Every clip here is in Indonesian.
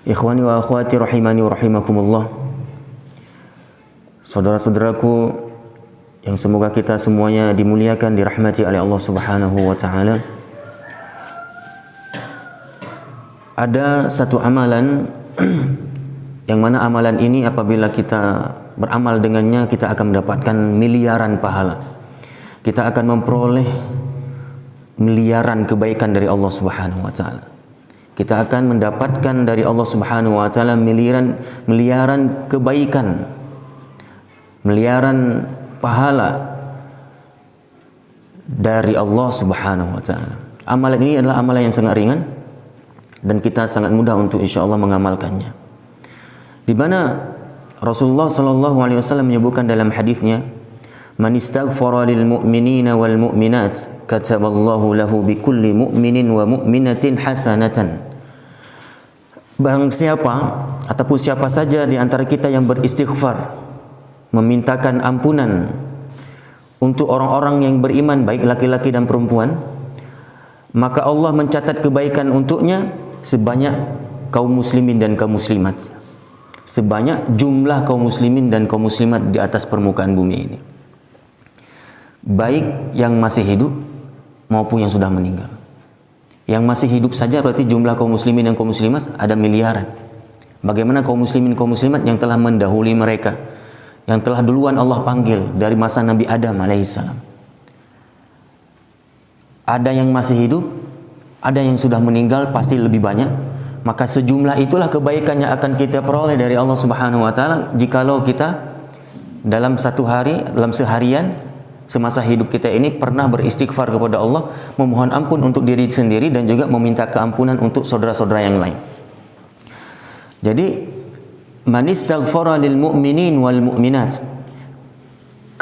Ikhwani wa akhwati rahimani wa rahimakumullah. Saudara-saudaraku yang semoga kita semuanya dimuliakan, dirahmati oleh Allah Subhanahu wa taala. Ada satu amalan yang mana amalan ini apabila kita beramal dengannya, kita akan mendapatkan miliaran pahala. Kita akan memperoleh miliaran kebaikan dari Allah Subhanahu wa taala. Kita akan mendapatkan dari Allah Subhanahu wa taala miliaran kebaikan, miliaran pahala dari Allah Subhanahu wa taala. Amalan ini adalah amalan yang sangat ringan dan kita sangat mudah untuk insyaallah mengamalkannya. Di mana Rasulullah sallallahu alaihi wasallam menyebutkan dalam hadisnya, "Man istaghfara lil mu'minina wal mu'minat kataballahu lahu bikulli mu'minin wa mu'minatin hasanatan." Barang siapa ataupun siapa saja di antara kita yang beristighfar, memintakan ampunan untuk orang-orang yang beriman, baik laki-laki dan perempuan, maka Allah mencatat kebaikan untuknya sebanyak kaum muslimin dan kaum muslimat, sebanyak jumlah kaum muslimin dan kaum muslimat di atas permukaan bumi ini, baik yang masih hidup maupun yang sudah meninggal. Yang masih hidup saja berarti jumlah kaum muslimin dan kaum muslimat ada miliaran. Bagaimana kaum muslimin kaum muslimat yang telah mendahului mereka, yang telah duluan Allah panggil dari masa Nabi Adam alaihissalam. Ada yang masih hidup, ada yang sudah meninggal, pasti lebih banyak. Maka sejumlah itulah kebaikan yang akan kita peroleh dari Allah Subhanahu wa taala jikalau kita dalam satu hari, dalam seharian semasa hidup kita ini pernah beristighfar kepada Allah, memohon ampun untuk diri sendiri dan juga meminta keampunan untuk saudara-saudara yang lain. Jadi, man istaghfara lil mu'minin wal mu'minat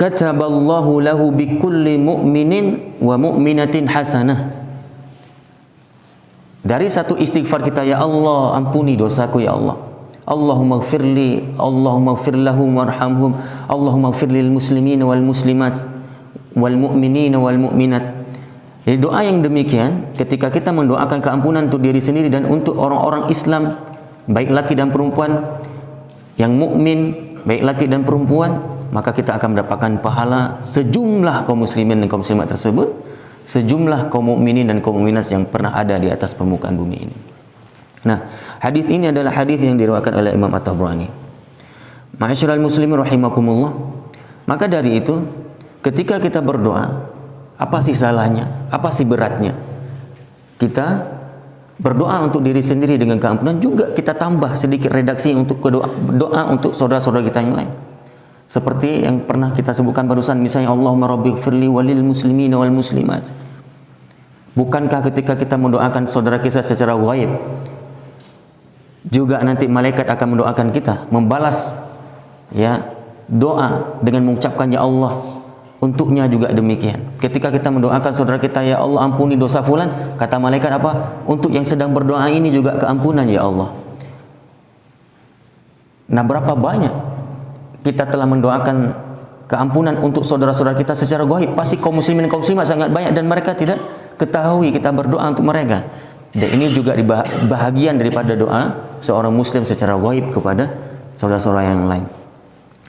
kataballahu lahu bikulli mu'minin wa mu'minatin hasanah. Dari satu istighfar kita, ya Allah, ampuni dosaku ya Allah. Allahumma ighfirli, Allahumma ighfir lahum warhamhum, Allahumma ighfir lil muslimin wal muslimat wal mu'minin wal mu'minat. Jadi doa yang demikian ketika kita mendoakan keampunan untuk diri sendiri dan untuk orang-orang Islam, baik laki dan perempuan yang mukmin, baik laki dan perempuan, maka kita akan mendapatkan pahala sejumlah kaum muslimin dan kaum muslimat tersebut, sejumlah kaum mukminin dan kaum mukminat yang pernah ada di atas permukaan bumi ini. Nah, hadis ini adalah hadis yang diriwayatkan oleh Imam At-Tabrani. Ma'asyiral muslimin rahimakumullah. Maka dari itu, ketika kita berdoa, apa sih salahnya? Apa sih beratnya? Kita berdoa untuk diri sendiri dengan keampunan, juga kita tambah sedikit redaksi untuk doa untuk saudara-saudara kita yang lain. Seperti yang pernah kita sebutkan barusan, misalnya Allahumma rabbighfirli walil muslimin wal muslimat. Bukankah ketika kita mendoakan saudara kita secara ghaib, juga nanti malaikat akan mendoakan kita, membalas ya doa dengan mengucapkan ya Allah, untuknya juga demikian. Ketika kita mendoakan saudara kita, ya Allah ampuni dosa fulan, kata malaikat apa? Untuk yang sedang berdoa ini juga keampunan ya Allah. Nah, berapa banyak kita telah mendoakan keampunan untuk saudara-saudara kita secara gaib? Pasti kaum muslimin kaum muslimat sangat banyak dan mereka tidak ketahui kita berdoa untuk mereka. Dan ini juga bahagian daripada doa seorang muslim secara gaib kepada saudara-saudara yang lain.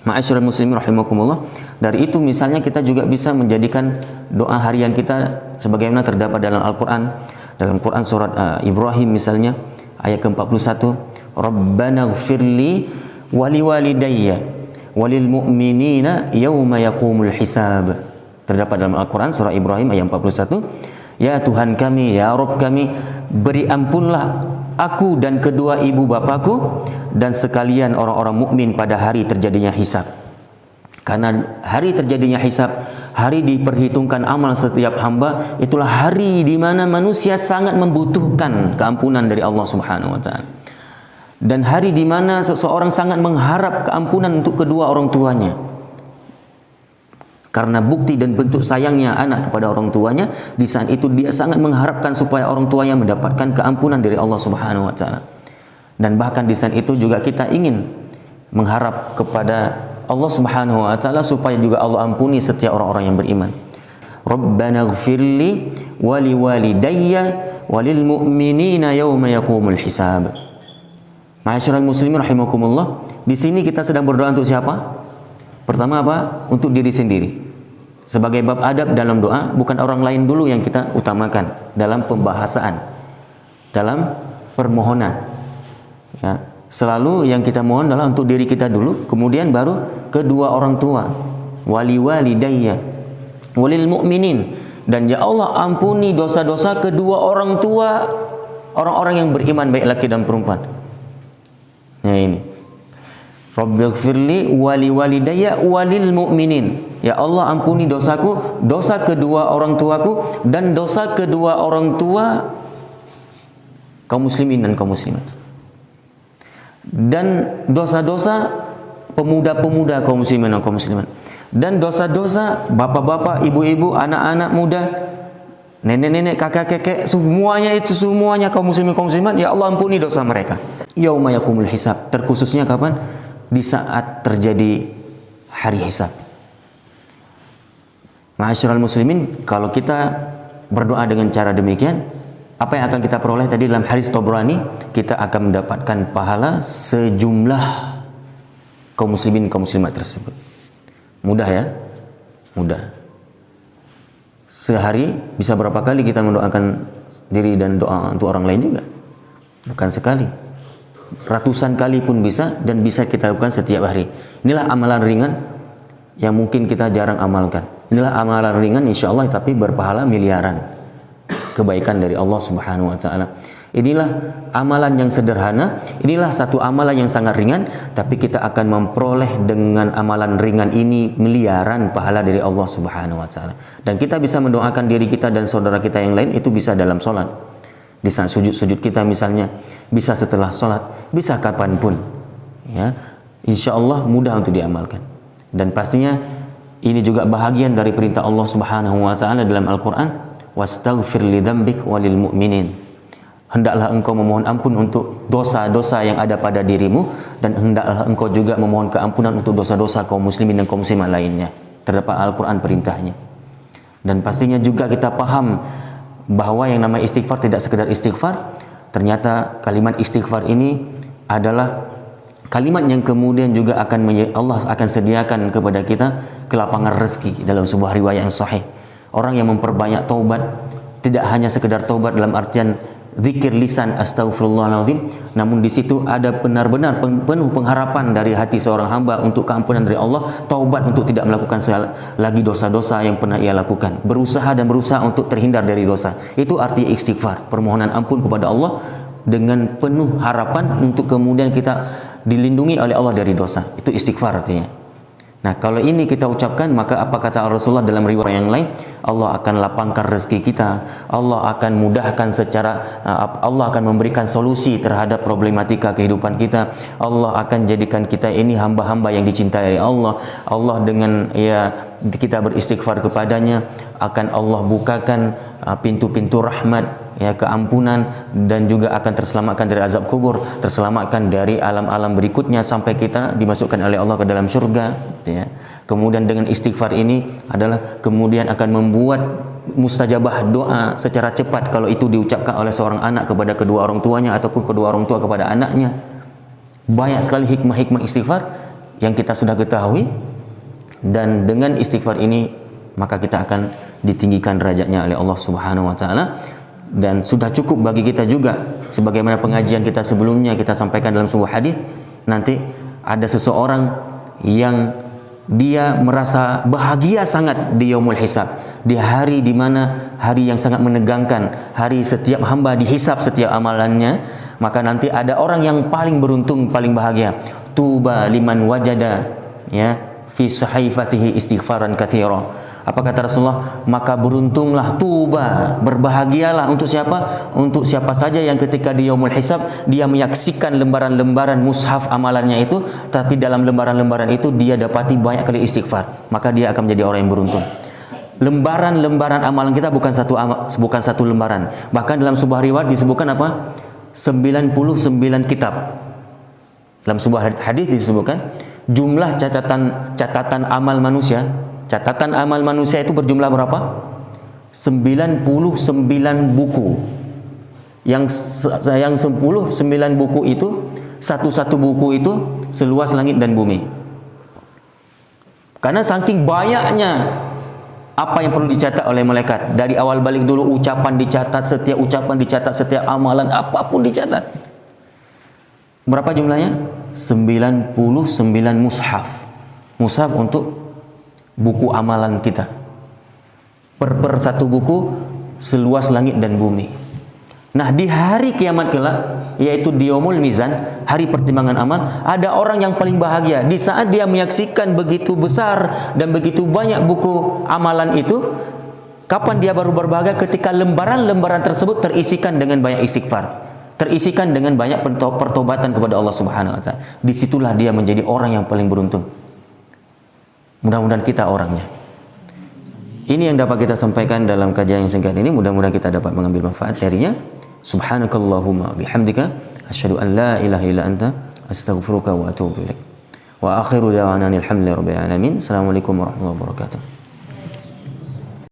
Ma'asyiral muslimin rahimakumullah. Dari itu misalnya kita juga bisa menjadikan doa harian kita sebagaimana terdapat dalam Al-Qur'an. Dalam Quran surat Ibrahim misalnya ayat ke-41, Rabbana ighfirli wali walidayya walil mu'minina yawma yaqumul hisab. Terdapat dalam Al-Qur'an surah Ibrahim ayat 41, ya Tuhan kami, ya Rabb kami, beri ampunlah aku dan kedua ibu bapakku dan sekalian orang-orang mukmin pada hari terjadinya hisab. Karena hari terjadinya hisab, hari diperhitungkan amal setiap hamba, itulah hari di mana manusia sangat membutuhkan keampunan dari Allah Subhanahu wa taala. Dan hari di mana seseorang sangat mengharap keampunan untuk kedua orang tuanya. Karena bukti dan bentuk sayangnya anak kepada orang tuanya, di saat itu dia sangat mengharapkan supaya orang tuanya mendapatkan keampunan dari Allah Subhanahu wa taala. Dan bahkan di saat itu juga kita ingin mengharap kepada Allah Subhanahu wa taala supaya juga Allah ampuni setiap orang-orang yang beriman. Rabbana ighfirli wa liwalidayya walil mu'minina yawma yaqumul hisab. Ma'asyiral muslimin rahimakumullah, di sini kita sedang berdoa untuk siapa? Pertama apa? Untuk diri sendiri. Sebagai bab adab dalam doa, bukan orang lain dulu yang kita utamakan dalam pembahasan, dalam permohonan. Ya, selalu yang kita mohon adalah untuk diri kita dulu, kemudian baru kedua orang tua, wali walidayya, walil mu'minin, dan ya Allah ampuni dosa-dosa kedua orang tua orang-orang yang beriman, baik laki dan perempuan. Nah ini, Rabbighfirli wali walidayya walil mu'minin. Ya Allah ampuni dosaku, dosa kedua orang tuaku, dan dosa kedua orang tua kaum muslimin dan kaum muslimat. Dan dosa-dosa pemuda-pemuda kaum muslimin dan kaum muslimat. Dan dosa-dosa bapak-bapak, ibu-ibu, anak-anak muda, nenek-nenek, kakek-kakek, semuanya itu, semuanya kaum muslimin kaum muslimat, ya Allah ampuni dosa mereka. Yauma yakumul hisab, terkhususnya kapan? Di saat terjadi hari hisab. Ma'asyiral muslimin, kalau kita berdoa dengan cara demikian, apa yang akan kita peroleh tadi dalam hadis Tabrani, kita akan mendapatkan pahala sejumlah kaum muslimin kaum muslimat tersebut. Mudah ya? Mudah. Sehari bisa berapa kali kita mendoakan diri dan doa untuk orang lain juga? Bukan sekali, ratusan kali pun bisa, dan bisa kita lakukan setiap hari. Inilah amalan ringan yang mungkin kita jarang amalkan. Inilah amalan ringan insya Allah tapi berpahala miliaran kebaikan dari Allah Subhanahu wa Ta'ala. Inilah amalan yang sederhana, inilah satu amalan yang sangat ringan, tapi kita akan memperoleh dengan amalan ringan ini miliaran pahala dari Allah Subhanahu wa Ta'ala. Dan kita bisa mendoakan diri kita dan saudara kita yang lain, itu bisa dalam sholat, di saat sujud-sujud kita misalnya, bisa setelah sholat, bisa kapanpun, ya, insya Allah mudah untuk diamalkan. Dan pastinya ini juga bahagian dari perintah Allah Subhanahu wa Ta'ala dalam Al-Quran, wastaghfir li dzambik walil mu'minin. Hendaklah engkau memohon ampun untuk dosa-dosa yang ada pada dirimu, dan hendaklah engkau juga memohon keampunan untuk dosa-dosa kaum muslimin dan kaum muslimat lainnya. Terdapat Al-Quran perintahnya. Dan pastinya juga kita paham bahwa yang namanya istighfar tidak sekedar istighfar. Ternyata kalimat istighfar ini adalah kalimat yang kemudian juga Allah akan sediakan kepada kita kelapangan rezeki dalam sebuah riwayat yang sahih. Orang yang memperbanyak taubat, tidak hanya sekedar taubat dalam artian zikir lisan astagfirullahaladzim, namun di situ ada benar-benar penuh pengharapan dari hati seorang hamba untuk keampunan dari Allah, taubat untuk tidak melakukan lagi dosa-dosa yang pernah ia lakukan, berusaha untuk terhindar dari dosa. Itu arti istighfar, permohonan ampun kepada Allah dengan penuh harapan untuk kemudian kita dilindungi oleh Allah dari dosa. Itu istighfar artinya. Nah, kalau ini kita ucapkan, maka apa kata Rasulullah dalam riwayat yang lain, Allah akan lapangkan rezeki kita, Allah akan mudahkan Allah akan memberikan solusi terhadap problematika kehidupan kita, Allah akan jadikan kita ini hamba-hamba yang dicintai Allah. Allah dengan kita beristighfar kepadanya, akan Allah bukakan pintu-pintu rahmat, keampunan, dan juga akan terselamatkan dari azab kubur, terselamatkan dari alam-alam berikutnya sampai kita dimasukkan oleh Allah ke dalam surga. Kemudian dengan istighfar ini adalah kemudian akan membuat mustajabah doa secara cepat kalau itu diucapkan oleh seorang anak kepada kedua orang tuanya ataupun kedua orang tua kepada anaknya. Banyak sekali hikmah-hikmah istighfar yang kita sudah ketahui, dan dengan istighfar ini maka kita akan ditinggikan derajatnya oleh Allah Subhanahu wa Ta'ala. Dan sudah cukup bagi kita juga, sebagaimana pengajian kita sebelumnya kita sampaikan dalam sebuah hadis, nanti ada seseorang yang dia merasa bahagia sangat di yaumul hisab, di hari dimana hari yang sangat menegangkan, hari setiap hamba dihisab setiap amalannya, maka nanti ada orang yang paling beruntung, paling bahagia. Tuba liman wajada fi sahifatihi istighfaran katsira. Apa kata Rasulullah? Maka beruntunglah, tuba, berbahagialah untuk siapa? Untuk siapa saja yang ketika di yaumul hisab dia menyaksikan lembaran-lembaran mushaf amalannya itu, tapi dalam lembaran-lembaran itu dia dapati banyak kali istighfar, maka dia akan menjadi orang yang beruntung. Lembaran-lembaran amalan kita bukan satu lembaran. Bahkan dalam sebuah riwayat disebutkan apa? 99 kitab. Dalam sebuah hadis disebutkan jumlah catatan amal manusia. Catatan amal manusia itu berjumlah berapa? 99 buku. Yang 99 buku itu satu-satu buku itu seluas langit dan bumi. Karena saking banyaknya apa yang perlu dicatat oleh malaikat. Dari awal balik dulu ucapan dicatat, setiap ucapan dicatat, setiap amalan apapun dicatat. Berapa jumlahnya? 99 mushaf. Mushaf untuk buku amalan kita. Per satu buku seluas langit dan bumi. Nah, di hari kiamat kelak, yaitu di yaumul mizan, hari pertimbangan amal, ada orang yang paling bahagia di saat dia menyaksikan begitu besar dan begitu banyak buku amalan itu. Kapan dia baru berbahagia? Ketika lembaran-lembaran tersebut terisikan dengan banyak istighfar, terisikan dengan banyak pertobatan kepada Allah Subhanahu wa taala. Disitulah dia menjadi orang yang paling beruntung. Mudah-mudahan kita orangnya. Ini yang dapat kita sampaikan dalam kajian yang singkat ini. Mudah-mudahan kita dapat mengambil manfaat darinya. Subhanakallahumma bihamdika asyhadu an la ilaha illa anta astaghfiruka wa atubu ilaik. Wa akhiru da'wana alhamdulillahi rabbil alamin. Assalamualaikum warahmatullahi wabarakatuh.